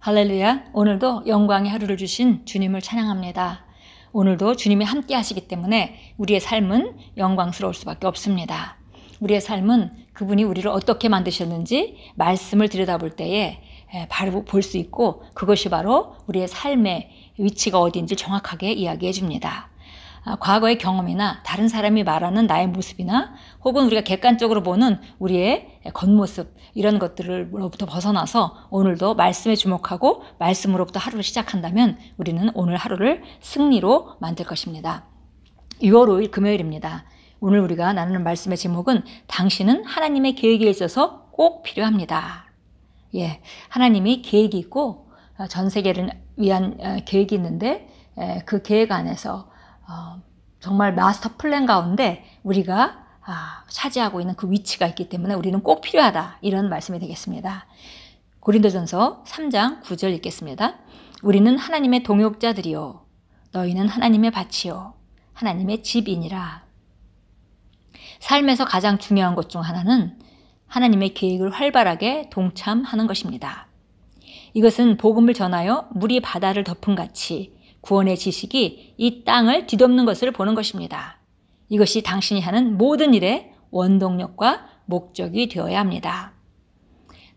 할렐루야. 오늘도 영광의 하루를 주신 주님을 찬양합니다. 오늘도 주님이 함께 하시기 때문에 우리의 삶은 영광스러울 수밖에 없습니다. 우리의 삶은 그분이 우리를 어떻게 만드셨는지 말씀을 들여다볼 때에 바로 볼 수 있고, 그것이 바로 우리의 삶의 위치가 어디인지 정확하게 이야기해 줍니다. 과거의 경험이나 다른 사람이 말하는 나의 모습이나 혹은 우리가 객관적으로 보는 우리의 겉모습, 이런 것들로부터 벗어나서 오늘도 말씀에 주목하고 말씀으로부터 하루를 시작한다면 우리는 오늘 하루를 승리로 만들 것입니다. 6월 5일 금요일입니다. 오늘 우리가 나누는 말씀의 제목은 당신은 하나님의 계획에 있어서 꼭 필요합니다. 하나님이 계획이 있고 전 세계를 위한 계획이 있는데 그 계획 안에서 정말 마스터 플랜 가운데 우리가 차지하고 있는 그 위치가 있기 때문에 우리는 꼭 필요하다, 이런 말씀이 되겠습니다. 고린도전서 3장 9절 읽겠습니다. 우리는 하나님의 동역자들이요 너희는 하나님의 밭이요 하나님의 집이니라. 삶에서 가장 중요한 것 중 하나는 하나님의 계획을 활발하게 동참하는 것입니다. 이것은 복음을 전하여 물이 바다를 덮은 같이 구원의 지식이 이 땅을 뒤덮는 것을 보는 것입니다. 이것이 당신이 하는 모든 일의 원동력과 목적이 되어야 합니다.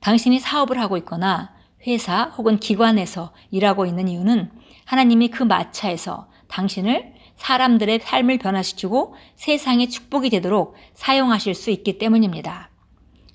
당신이 사업을 하고 있거나 회사 혹은 기관에서 일하고 있는 이유는 하나님이 그 마차에서 당신을 사람들의 삶을 변화시키고 세상의 축복이 되도록 사용하실 수 있기 때문입니다.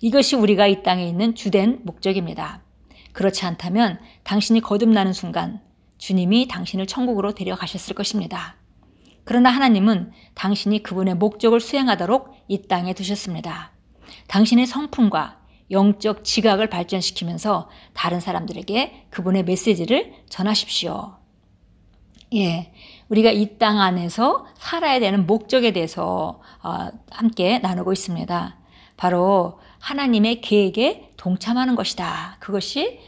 이것이 우리가 이 땅에 있는 주된 목적입니다. 그렇지 않다면 당신이 거듭나는 순간 주님이 당신을 천국으로 데려가셨을 것입니다. 그러나 하나님은 당신이 그분의 목적을 수행하도록 이 땅에 두셨습니다. 당신의 성품과 영적 지각을 발전시키면서 다른 사람들에게 그분의 메시지를 전하십시오. 우리가 이 땅 안에서 살아야 되는 목적에 대해서 함께 나누고 있습니다. 바로 하나님의 계획에 동참하는 것이다. 그것이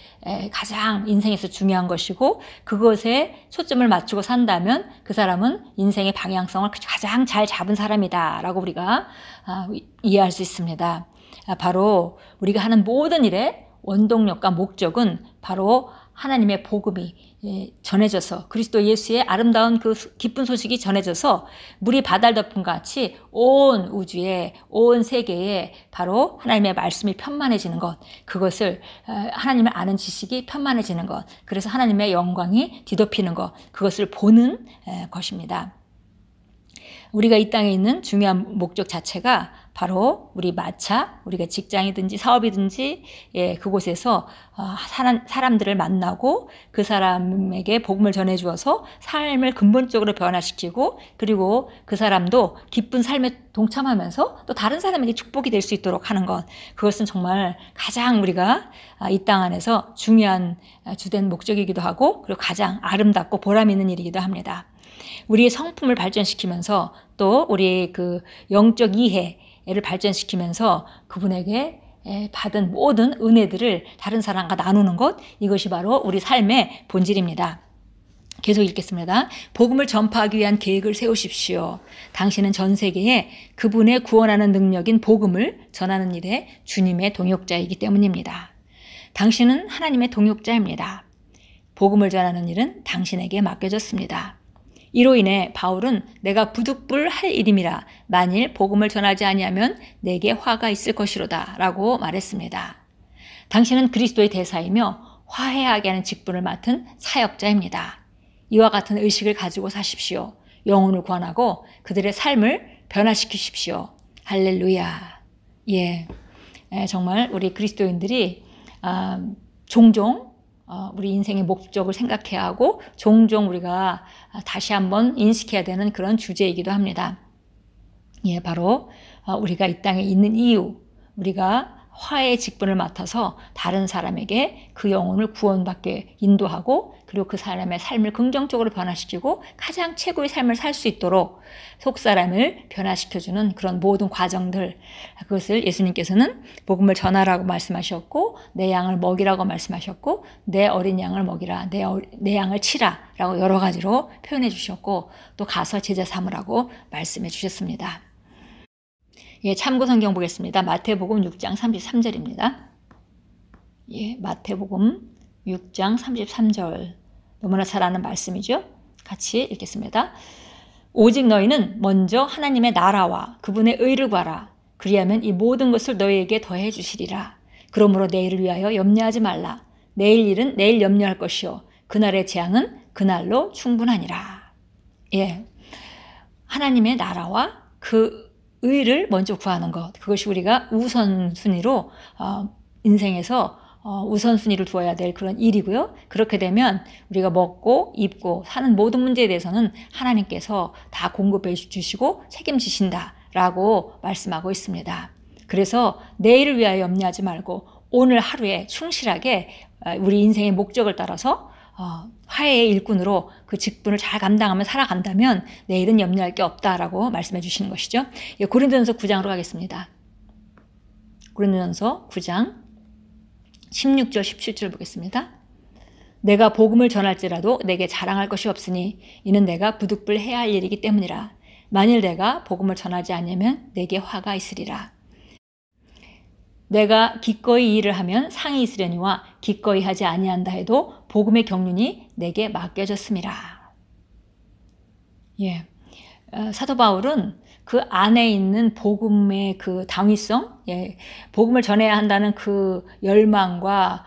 가장 인생에서 중요한 것이고, 그것에 초점을 맞추고 산다면 그 사람은 인생의 방향성을 가장 잘 잡은 사람이다 라고 우리가 이해할 수 있습니다. 바로 우리가 하는 모든 일의 원동력과 목적은 바로 하나님의 복음이 전해져서, 그리스도 예수의 아름다운 그 기쁜 소식이 전해져서 물이 바다를 덮은 같이 온 우주에, 온 세계에 바로 하나님의 말씀이 편만해지는 것, 그것을 하나님을 아는 지식이 편만해지는 것, 그래서 하나님의 영광이 뒤덮이는 것, 그것을 보는 것입니다. 우리가 이 땅에 있는 중요한 목적 자체가 바로 우리 마차, 우리가 직장이든지 사업이든지 그곳에서 사람들을 만나고 그 사람에게 복음을 전해주어서 삶을 근본적으로 변화시키고, 그리고 그 사람도 기쁜 삶에 동참하면서 또 다른 사람에게 축복이 될 수 있도록 하는 것, 그것은 정말 가장 우리가 이 땅 안에서 중요한 주된 목적이기도 하고, 그리고 가장 아름답고 보람 있는 일이기도 합니다. 우리의 성품을 발전시키면서 또 우리의 그 영적 이해를 발전시키면서 그분에게 받은 모든 은혜들을 다른 사람과 나누는 것, 이것이 바로 우리 삶의 본질입니다. 계속 읽겠습니다. 복음을 전파하기 위한 계획을 세우십시오. 당신은 전 세계에 그분의 구원하는 능력인 복음을 전하는 일에 주님의 동역자이기 때문입니다. 당신은 하나님의 동역자입니다. 복음을 전하는 일은 당신에게 맡겨졌습니다. 이로 인해 바울은 내가 부득불 할 일임이라 만일 복음을 전하지 아니하면 내게 화가 있을 것이로다 라고 말했습니다. 당신은 그리스도의 대사이며 화해하게 하는 직분을 맡은 사역자입니다. 이와 같은 의식을 가지고 사십시오. 영혼을 구원하고 그들의 삶을 변화시키십시오. 할렐루야. 정말 우리 그리스도인들이 종종 우리 인생의 목적을 생각해야 하고 종종 우리가 다시 한번 인식해야 되는 그런 주제이기도 합니다. 바로 우리가 이 땅에 있는 이유, 우리가 화해의 직분을 맡아서 다른 사람에게 그 영혼을 구원받게 인도하고, 그리고 그 사람의 삶을 긍정적으로 변화시키고 가장 최고의 삶을 살 수 있도록 속사람을 변화시켜주는 그런 모든 과정들, 그것을 예수님께서는 복음을 전하라고 말씀하셨고, 내 양을 먹이라고 말씀하셨고, 내 어린 양을 먹이라, 내 양을 치라 라고 여러 가지로 표현해 주셨고, 또 가서 제자 삼으라고 말씀해 주셨습니다. 참고 성경 보겠습니다. 마태복음 6장 33절입니다. 마태복음 6장 33절. 너무나 잘 아는 말씀이죠. 같이 읽겠습니다. 오직 너희는 먼저 하나님의 나라와 그분의 의를 구하라. 그리하면 이 모든 것을 너희에게 더해 주시리라. 그러므로 내일을 위하여 염려하지 말라. 내일 일은 내일 염려할 것이요 그날의 재앙은 그날로 충분하니라. 예, 하나님의 나라와 그 의를 먼저 구하는 것, 그것이 우리가 우선순위로 인생에서 우선순위를 두어야 될 그런 일이고요. 그렇게 되면 우리가 먹고 입고 사는 모든 문제에 대해서는 하나님께서 다 공급해 주시고 책임지신다라고 말씀하고 있습니다. 그래서 내일을 위하여 염려하지 말고 오늘 하루에 충실하게 우리 인생의 목적을 따라서 화해의 일꾼으로 그 직분을 잘 감당하며 살아간다면 내일은 염려할 게 없다라고 말씀해 주시는 것이죠. 고린도전서 9장으로 가겠습니다. 고린도전서 9장 16절 17절 보겠습니다. 내가 복음을 전할지라도 내게 자랑할 것이 없으니 이는 내가 부득불해야 할 일이기 때문이라. 만일 내가 복음을 전하지 않으면 내게 화가 있으리라. 내가 기꺼이 일을 하면 상이 있으려니와 기꺼이 하지 아니한다 해도 복음의 경륜이 내게 맡겨졌음이라. 예, 사도 바울은 그 안에 있는 복음의 그 당위성, 예, 복음을 전해야 한다는 그 열망과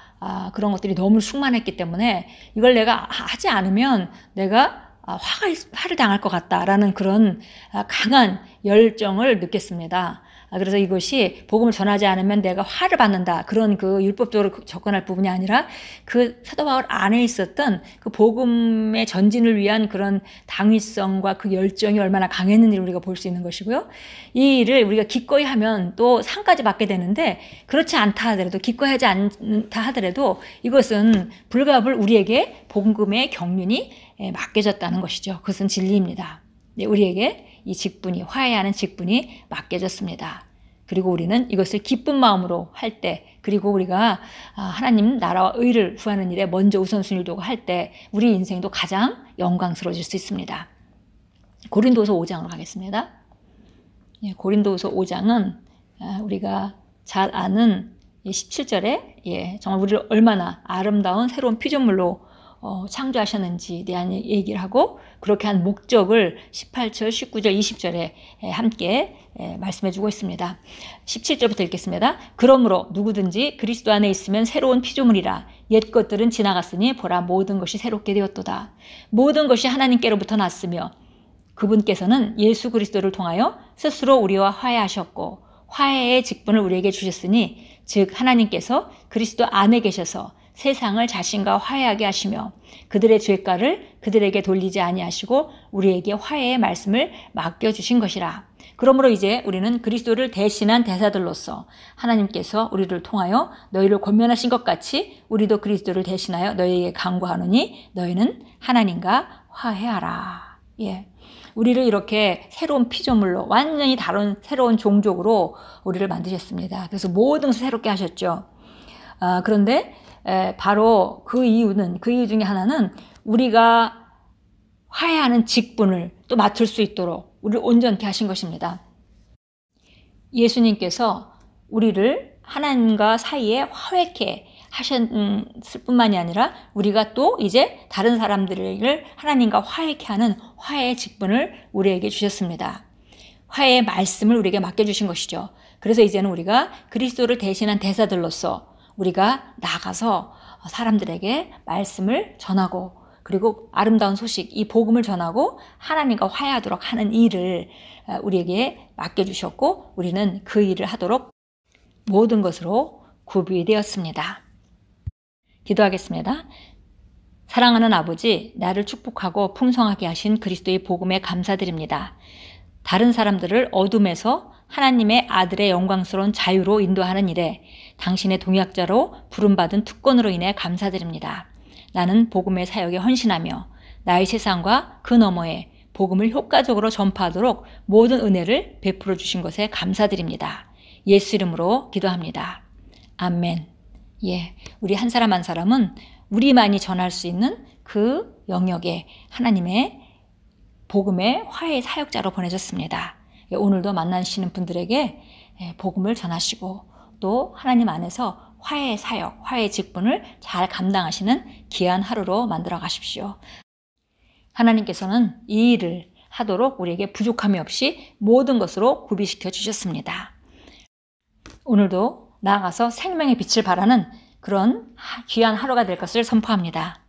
그런 것들이 너무 충만했기 때문에 이걸 내가 하지 않으면 내가 화를 당할 것 같다라는 그런 강한 열정을 느꼈습니다. 그래서 이것이 복음을 전하지 않으면 내가 화를 받는다. 그런 그 율법적으로 접근할 부분이 아니라 그 사도 바울 안에 있었던 그 복음의 전진을 위한 그런 당위성과 그 열정이 얼마나 강했는지를 우리가 볼 수 있는 것이고요. 이 일을 우리가 기꺼이 하면 또 상까지 받게 되는데 그렇지 않다 하더라도 기꺼이 하지 않다 하더라도 이것은 불가불 우리에게 복음의 경륜이 맡겨졌다는 것이죠. 그것은 진리입니다. 우리에게 이 직분이 화해하는 직분이 맡겨졌습니다. 그리고 우리는 이것을 기쁜 마음으로 할 때 그리고 우리가 하나님 나라와 의를 구하는 일에 먼저 우선순위를 두고 할 때 우리 인생도 가장 영광스러워질 수 있습니다. 고린도후서 5장으로 가겠습니다. 고린도후서 5장은 우리가 잘 아는 17절에 정말 우리를 얼마나 아름다운 새로운 피조물로 창조하셨는지에 대한 얘기를 하고 그렇게 한 목적을 18절, 19절, 20절에 함께 말씀해 주고 있습니다. 17절부터 읽겠습니다. 그러므로 누구든지 그리스도 안에 있으면 새로운 피조물이라. 옛 것들은 지나갔으니 보라 모든 것이 새롭게 되었도다. 모든 것이 하나님께로부터 났으며 그분께서는 예수 그리스도를 통하여 스스로 우리와 화해하셨고 화해의 직분을 우리에게 주셨으니 즉 하나님께서 그리스도 안에 계셔서 세상을 자신과 화해하게 하시며 그들의 죄가를 그들에게 돌리지 아니하시고 우리에게 화해의 말씀을 맡겨주신 것이라. 그러므로 이제 우리는 그리스도를 대신한 대사들로서 하나님께서 우리를 통하여 너희를 권면하신 것 같이 우리도 그리스도를 대신하여 너희에게 간구하노니 너희는 하나님과 화해하라. 예. 우리를 이렇게 새로운 피조물로 완전히 다른 새로운 종족으로 우리를 만드셨습니다. 그래서 모든 것을 새롭게 하셨죠. 그런데 바로 그 이유 중에 하나는 우리가 화해하는 직분을 또 맡을 수 있도록 우리를 온전케 하신 것입니다. 예수님께서 우리를 하나님과 사이에 화해케 하셨을 뿐만이 아니라 우리가 또 이제 다른 사람들을 하나님과 화해케 하는 화해의 직분을 우리에게 주셨습니다. 화해의 말씀을 우리에게 맡겨주신 것이죠. 그래서 이제는 우리가 그리스도를 대신한 대사들로서 우리가 나가서 사람들에게 말씀을 전하고 그리고 아름다운 소식, 이 복음을 전하고 하나님과 화해하도록 하는 일을 우리에게 맡겨주셨고 우리는 그 일을 하도록 모든 것으로 구비되었습니다. 기도하겠습니다. 사랑하는 아버지, 나를 축복하고 풍성하게 하신 그리스도의 복음에 감사드립니다. 다른 사람들을 어둠에서 하나님의 아들의 영광스러운 자유로 인도하는 일에 당신의 동역자로 부름받은 특권으로 인해 감사드립니다. 나는 복음의 사역에 헌신하며 나의 세상과 그 너머에 복음을 효과적으로 전파하도록 모든 은혜를 베풀어 주신 것에 감사드립니다. 예수 이름으로 기도합니다. 아멘. 예, 우리 한 사람 한 사람은 우리만이 전할 수 있는 그 영역에 하나님의 복음의 화해의 사역자로 보내졌습니다. 오늘도 만나시는 분들에게 복음을 전하시고 또 하나님 안에서 화해 사역, 화해 직분을 잘 감당하시는 귀한 하루로 만들어 가십시오. 하나님께서는 이 일을 하도록 우리에게 부족함이 없이 모든 것으로 구비시켜 주셨습니다. 오늘도 나아가서 생명의 빛을 발하는 그런 귀한 하루가 될 것을 선포합니다.